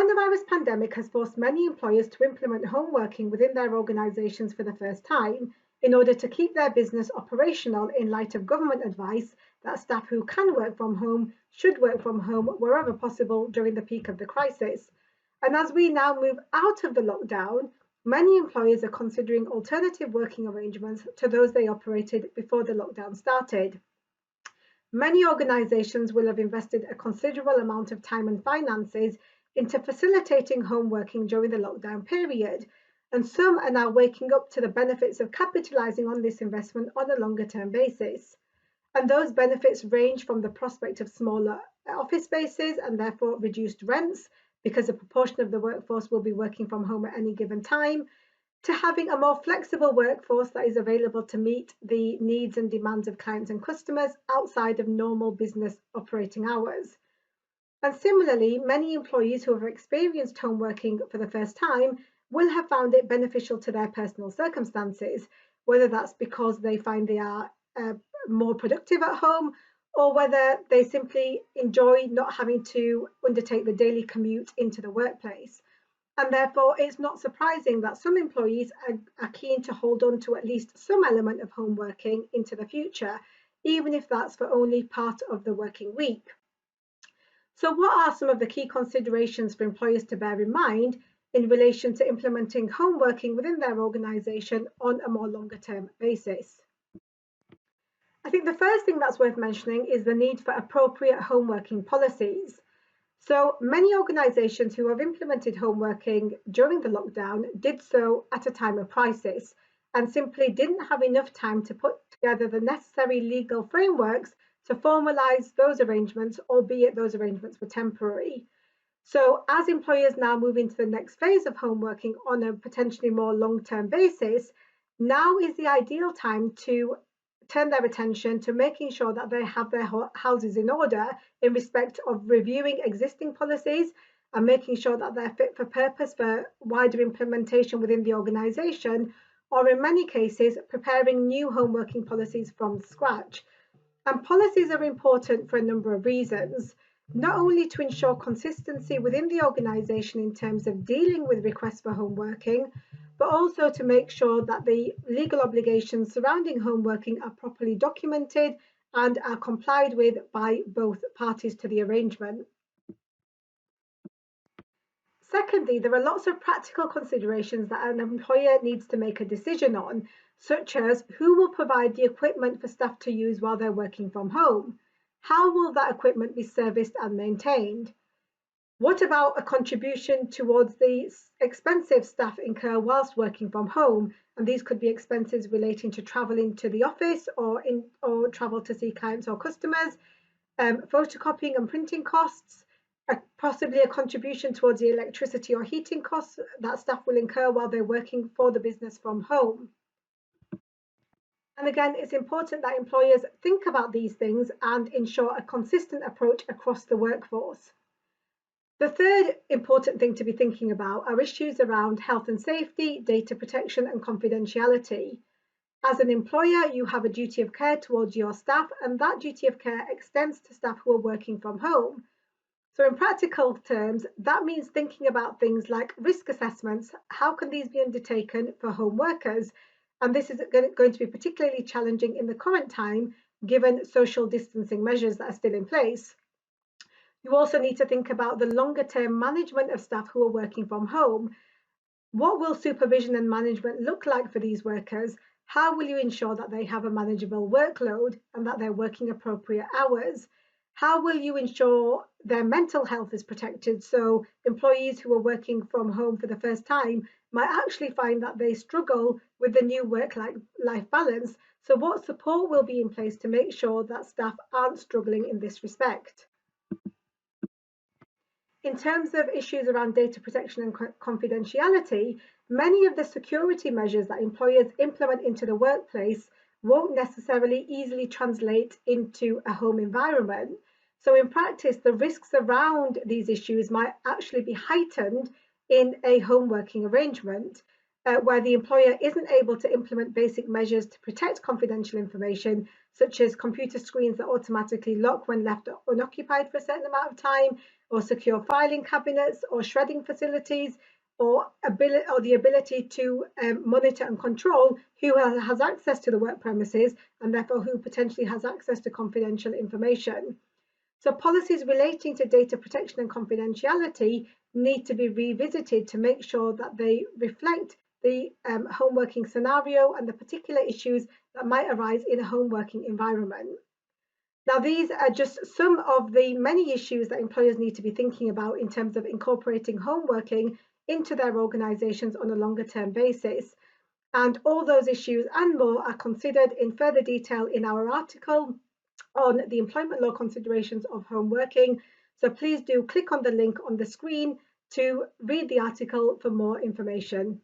coronavirus pandemic has forced many employers to implement home working within their organisations for the first time in order to keep their business operational in light of government advice that staff who can work from home should work from home wherever possible during the peak of the crisis. And as we now move out of the lockdown, many employers are considering alternative working arrangements to those they operated before the lockdown started. Many organisations will have invested a considerable amount of time and finances into facilitating home working during the lockdown period, and some are now waking up to the benefits of capitalising on this investment on a longer term basis. And those benefits range from the prospect of smaller office spaces and therefore reduced rents, because a proportion of the workforce will be working from home at any given time, to having a more flexible workforce that is available to meet the needs and demands of clients and customers outside of normal business operating hours. And similarly, many employees who have experienced home working for the first time will have found it beneficial to their personal circumstances, whether that's because they find they are more productive at home, or whether they simply enjoy not having to undertake the daily commute into the workplace. And therefore, it's not surprising that some employees are keen to hold on to at least some element of home working into the future, even if that's for only part of the working week. So what are some of the key considerations for employers to bear in mind in relation to implementing home working within their organisation on a more longer term basis? I think the first thing that's worth mentioning is the need for appropriate home working policies. So many organisations who have implemented home working during the lockdown did so at a time of crisis and simply didn't have enough time to put together the necessary legal frameworks to formalise those arrangements, albeit those arrangements were temporary. So as employers now move into the next phase of home working on a potentially more long-term basis, now is the ideal time to turn their attention to making sure that they have their houses in order in respect of reviewing existing policies and making sure that they're fit for purpose for wider implementation within the organisation, or in many cases, preparing new home working policies from scratch. And policies are important for a number of reasons, not only to ensure consistency within the organisation in terms of dealing with requests for home working, but also to make sure that the legal obligations surrounding home working are properly documented and are complied with by both parties to the arrangement. Secondly, there are lots of practical considerations that an employer needs to make a decision on, such as who will provide the equipment for staff to use while they're working from home? How will that equipment be serviced and maintained? What about a contribution towards the expenses staff incur whilst working from home? And these could be expenses relating to travelling to the office or travel to see clients or customers, photocopying and printing costs, possibly a contribution towards the electricity or heating costs that staff will incur while they're working for the business from home. And again, it's important that employers think about these things and ensure a consistent approach across the workforce. The third important thing to be thinking about are issues around health and safety, data protection and confidentiality. As an employer, you have a duty of care towards your staff, and that duty of care extends to staff who are working from home. So in practical terms, that means thinking about things like risk assessments. How can these be undertaken for home workers? And this is going to be particularly challenging in the current time, given social distancing measures that are still in place. You also need to think about the longer term management of staff who are working from home. What will supervision and management look like for these workers? How will you ensure that they have a manageable workload and that they're working appropriate hours? How will you ensure their mental health is protected? So employees who are working from home for the first time might actually find that they struggle with the new work-life balance. So what support will be in place to make sure that staff aren't struggling in this respect? In terms of issues around data protection and confidentiality, many of the security measures that employers implement into the workplace won't necessarily easily translate into a home environment. So in practice, the risks around these issues might actually be heightened in a home working arrangement. where the employer isn't able to implement basic measures to protect confidential information, such as computer screens that automatically lock when left unoccupied for a certain amount of time, or secure filing cabinets, or shredding facilities, or the ability to monitor and control who has access to the work premises and therefore who potentially has access to confidential information. So policies relating to data protection and confidentiality need to be revisited to make sure that they reflect the home working scenario and the particular issues that might arise in a home working environment. Now, these are just some of the many issues that employers need to be thinking about in terms of incorporating home working into their organisations on a longer term basis. And all those issues and more are considered in further detail in our article on the employment law considerations of home working. So please do click on the link on the screen to read the article for more information.